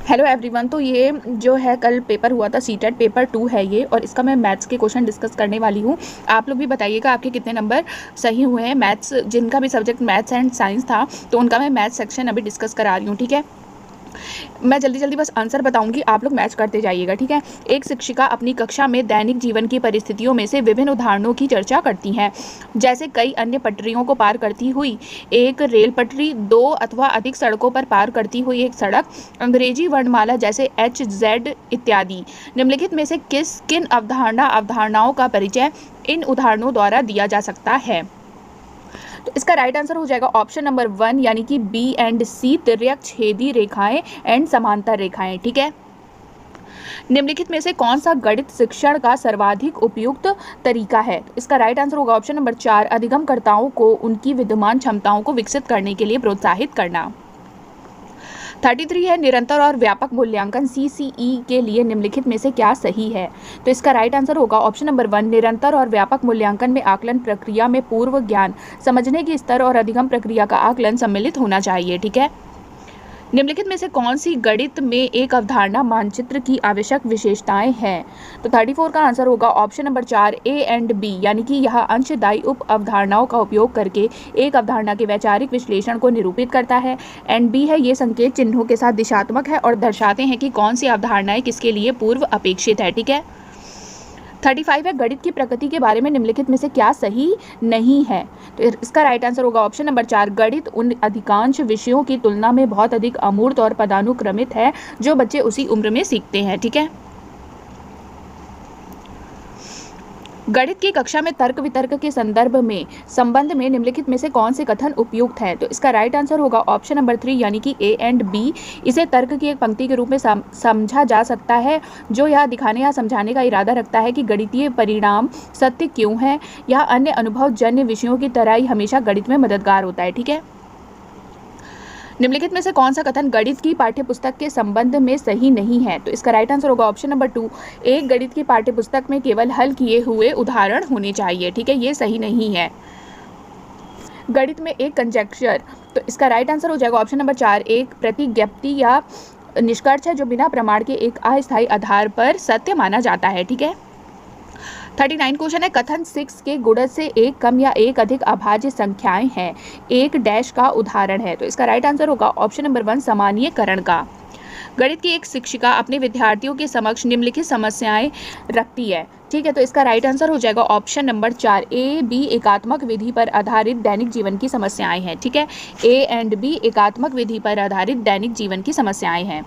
Hello everyone. तो ये जो है कल पेपर हुआ था सीटेट पेपर 2 है ये, और इसका मैं मैथ्स के क्वेश्चन डिस्कस करने वाली हूँ। आप लोग भी बताइएगा आपके कितने नंबर सही हुए हैं। मैथ्स जिनका भी सब्जेक्ट मैथ्स एंड साइंस था तो उनका मैं मैथ्स सेक्शन अभी डिस्कस करा रही हूँ, ठीक है। मैं जल्दी जल्दी बस आंसर बताऊंगी, आप लोग मैच करते जाइएगा, ठीक है। एक शिक्षिका अपनी कक्षा में दैनिक जीवन की परिस्थितियों में से विभिन्न उदाहरणों की चर्चा करती हैं, जैसे कई अन्य पटरियों को पार करती हुई एक रेल पटरी, दो अथवा अधिक सड़कों पर पार करती हुई एक सड़क, अंग्रेजी वर्णमाला जैसे एच जेड इत्यादि। निम्नलिखित में से किन अवधारणाओं का परिचय इन उदाहरणों द्वारा दिया जा सकता है। तो इसका राइट आंसर हो जाएगा ऑप्शन नंबर 1 यानी कि बी एंड सी, तिर्यक छेदी रेखाएं एंड समांतर रेखाएं, ठीक है। निम्नलिखित में से कौन सा गणित शिक्षण का सर्वाधिक उपयुक्त तरीका है। तो इसका राइट आंसर होगा ऑप्शन नंबर 4, अधिगमकर्ताओं को उनकी विद्यमान क्षमताओं को विकसित करने के लिए प्रोत्साहित करना। 33 है निरंतर और व्यापक मूल्यांकन CCE के लिए निम्नलिखित में से क्या सही है। तो इसका राइट आंसर होगा ऑप्शन नंबर 1, निरंतर और व्यापक मूल्यांकन में आकलन प्रक्रिया में पूर्व ज्ञान, समझने की स्तर और अधिगम प्रक्रिया का आकलन सम्मिलित होना चाहिए, ठीक है। निम्नलिखित में से कौन सी गणित में एक अवधारणा मानचित्र की आवश्यक विशेषताएं हैं। तो 34 का आंसर होगा option number 4, A and B, यानी कि यह अंशदायी उप अवधारणाओं का उपयोग करके एक अवधारणा के वैचारिक विश्लेषण को निरूपित करता है। एंड B है ये संकेत चिन्हों के साथ दिशात्मक है और दर्शाते हैं कि कौन सी अवधारणाएं किसके लिए पूर्व अपेक्षित है, ठीक है। 35 है गणित की प्रकृति के बारे में निम्नलिखित में से क्या सही नहीं है। तो इसका राइट आंसर होगा ऑप्शन नंबर 4, गणित उन अधिकांश विषयों की तुलना में बहुत अधिक अमूर्त और पदानुक्रमित है जो बच्चे उसी उम्र में सीखते हैं, ठीक है। गणित की कक्षा में तर्क वितर्क के संबंध में निम्नलिखित में से कौन से कथन उपयुक्त हैं। तो इसका राइट आंसर होगा ऑप्शन नंबर 3 यानी कि A एंड B। इसे तर्क की एक पंक्ति के रूप में समझा जा सकता है जो यह दिखाने या समझाने का इरादा रखता है कि गणितीय परिणाम सत्य क्यों है। यह अन्य अनुभवजन्य विषयों की तरह ही हमेशा गणित में मददगार होता है, ठीक है। निम्नलिखित में से कौन सा कथन गणित की पाठ्यपुस्तक के संबंध में सही नहीं है। तो इसका राइट आंसर होगा ऑप्शन नंबर 2, एक गणित की पाठ्यपुस्तक में केवल हल किए हुए उदाहरण होने चाहिए, ठीक है, ये सही नहीं है। गणित में एक कंजेक्चर, तो इसका राइट आंसर हो जाएगा ऑप्शन नंबर 4, एक प्रतिज्ञप्ति या निष्कर्ष है जो बिना प्रमाण के एक अस्थायी आधार पर सत्य माना जाता है, ठीक है। 39 क्वेश्चन है कथन 6 के गुणज से एक कम या एक अधिक अभाज्य संख्याएं हैं, एक डैश का उदाहरण है। तो इसका राइट आंसर होगा ऑप्शन नंबर 1, सामान्यीकरण का। गणित की एक शिक्षिका अपने विद्यार्थियों के समक्ष निम्नलिखित समस्याएं रखती है, ठीक है। तो इसका राइट आंसर हो जाएगा ऑप्शन नंबर 4, A, B एकात्मक विधि पर आधारित दैनिक जीवन की समस्याएं हैं, ठीक है। A एंड B एकात्मक विधि पर आधारित दैनिक जीवन की समस्याएं हैं।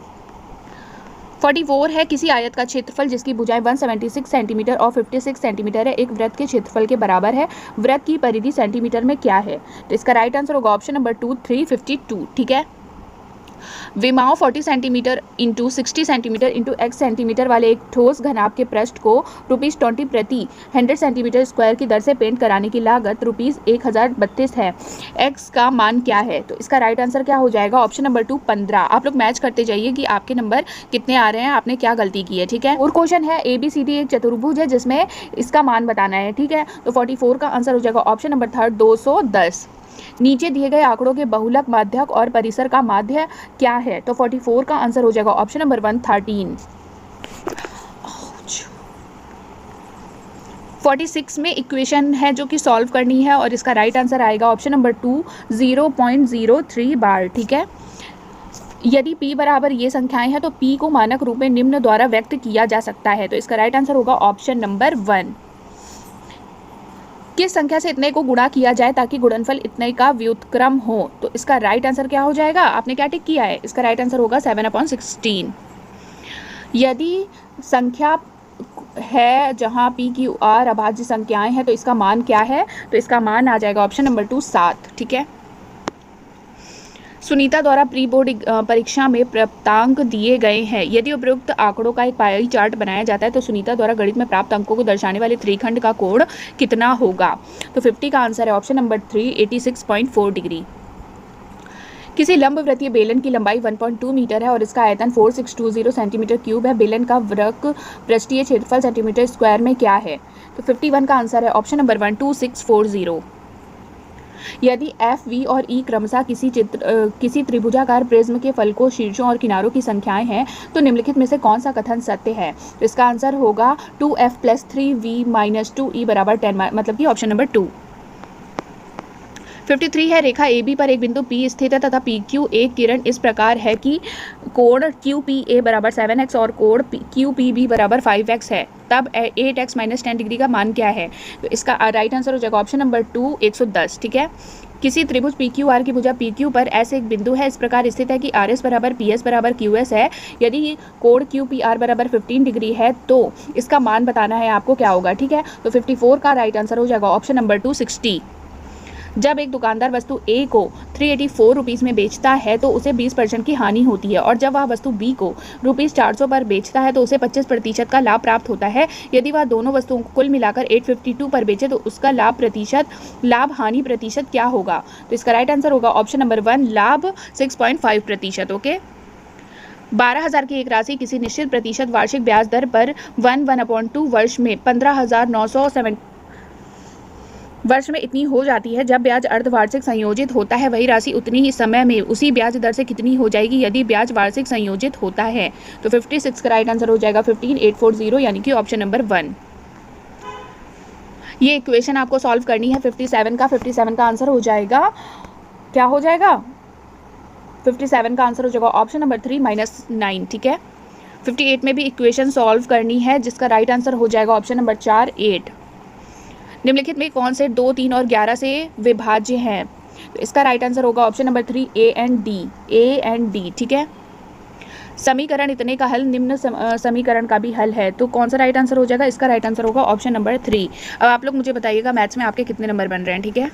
44 है किसी आयत का क्षेत्रफल जिसकी भुजाएं 176 सेंटीमीटर और 56 सेंटीमीटर है एक वृत्त के क्षेत्रफल के बराबर है, वृत्त की परिधि सेंटीमीटर में क्या है। तो इसका राइट आंसर होगा ऑप्शन नंबर 2, 352, ठीक है। विमाओं 40 centimetre into 60 centimetre into x centimetre वाले एक ठोस घनाभ के पृष्ठ को ₹20 प्रति 100 सेंटीमीटर स्क्वायर की दर से पेंट कराने की लागत ₹1032 है। x का मान क्या है। तो इसका राइट आंसर क्या हो जाएगा ऑप्शन नंबर 2, 15। आप लोग मैच करते जाइए कि आपके नंबर कितने आ रहे हैं, आपने क्या गलती की है, ठीक है। और क्वेश्चन है ABCD एक चतुर्भुज है जिसमें इसका मान बताना है, ठीक है। तो 44 का आंसर हो जाएगा ऑप्शन नंबर 3, 210। नीचे दिए गए आंकड़ों के बहुलक, माध्यक और परिसर का माध्य क्या है। तो 44 का आंसर हो जाएगा ऑप्शन नंबर 1, 13। 46 में इक्वेशन है जो कि सॉल्व करनी है और इसका राइट आंसर आएगा ऑप्शन नंबर 2, 0.03 बार, ठीक है। यदि p बराबर ये संख्याएं हैं तो p को मानक रूप में निम्न द्वारा व्यक्त किया जा सकता है। तो इसका राइट आंसर होगा ऑप्शन नंबर 1। किस संख्या से इतने को गुणा किया जाए ताकि गुणनफल इतने का व्युत्क्रम हो। तो इसका राइट आंसर क्या हो जाएगा, आपने क्या टिक किया है। इसका राइट आंसर होगा 7/16। यदि संख्या है जहां p q r अभाज्य संख्याएं हैं तो इसका मान क्या है। तो इसका मान आ जाएगा ऑप्शन नंबर 2, 7, ठीक है। सुनीता द्वारा प्री बोर्ड परीक्षा में प्राप्तांक दिए गए हैं। यदि उपरोक्त आंकड़ों का एक पाई चार्ट बनाया जाता है तो सुनीता द्वारा गणित में प्राप्त अंकों को दर्शाने वाले त्रिखंड का कोण कितना होगा। तो 50 का आंसर है ऑप्शन नंबर 3, 86.4 डिग्री। किसी लंबवृत्तीय बेलन की लंबाई 1.2 मीटर है और इसका आयतन 4620 सेंटीमीटर क्यूब है। बेलन का वृत्त पृष्ठीय क्षेत्रफल सेंटीमीटर स्क्वायर में क्या है। तो 51 का आंसर है ऑप्शन नंबर 1, 2640। यदि एफ, वी और ई क्रमशः किसी त्रिभुजाकार प्रिज्म के फलकों, शीर्षों और किनारों की संख्याएं हैं तो निम्नलिखित में से कौन सा कथन सत्य है? तो इसका आंसर होगा 2f + 3v - 2e = 10, मतलब कि ऑप्शन नंबर 2। 53 है, रेखा AB पर एक बिंदु P स्थित है तथा PQ एक किरण इस प्रकार है कि कोण QPA = 7x और कोण QPB = 5x है, तब 8x - 10 डिग्री का मान क्या है? तो इसका राइट आंसर हो जाएगा ऑप्शन नंबर 2, 110। ठीक है, किसी त्रिभुज PQR की भुजा PQ पर ऐसे एक बिंदु है इस प्रकार स्थित है कि RS = PS = QS है। यदि कोण QPR = 15 डिग्री है तो इसका मान बताना है आपको क्या होगा। ठीक है, तो 54 का राइट आंसर हो जाएगा ऑप्शन नंबर 2, 60। जब एक दुकानदार वस्तु A को 384 रुपीज़ में बेचता है तो उसे 20% की हानि होती है, और जब वह वस्तु B को ₹400 पर बेचता है तो उसे 25% का लाभ प्राप्त होता है। यदि वह दोनों वस्तुओं को कुल मिलाकर 852 पर बेचे तो उसका लाभ हानि प्रतिशत क्या होगा? तो इसका राइट आंसर होगा ऑप्शन नंबर 1, लाभ 6.5%। ओके, 12,000 की एक राशि किसी निश्चित प्रतिशत वार्षिक ब्याज दर पर 1/2 वर्ष में 15,907 वर्ष में इतनी हो जाती है। जब ब्याज अर्धवार्षिक संयोजित होता है वही राशि उतनी ही समय में उसी ब्याज दर से कितनी हो जाएगी यदि ब्याज वार्षिक संयोजित होता है? तो 56 का राइट आंसर हो जाएगा 15840, यानी कि ऑप्शन नंबर 1। ये इक्वेशन आपको सॉल्व करनी है 57 का आंसर हो जाएगा, क्या हो जाएगा? 57 का आंसर हो जाएगा ऑप्शन नंबर 3 -9। ठीक है, 58 में भी इक्वेशन सॉल्व करनी है जिसका राइट आंसर हो जाएगा ऑप्शन नंबर 4, 8। निम्नलिखित में कौन से 2, 3 और 11 से विभाज्य हैं? तो इसका राइट आंसर होगा option number 3, A and D। ठीक है, समीकरण इतने का हल निम्न समीकरण का भी हल है, तो कौन सा राइट आंसर हो जाएगा? इसका राइट आंसर होगा ऑप्शन नंबर 3। अब आप लोग मुझे बताइएगा मैथ्स में आपके कितने नंबर बन रहे हैं। ठीक है।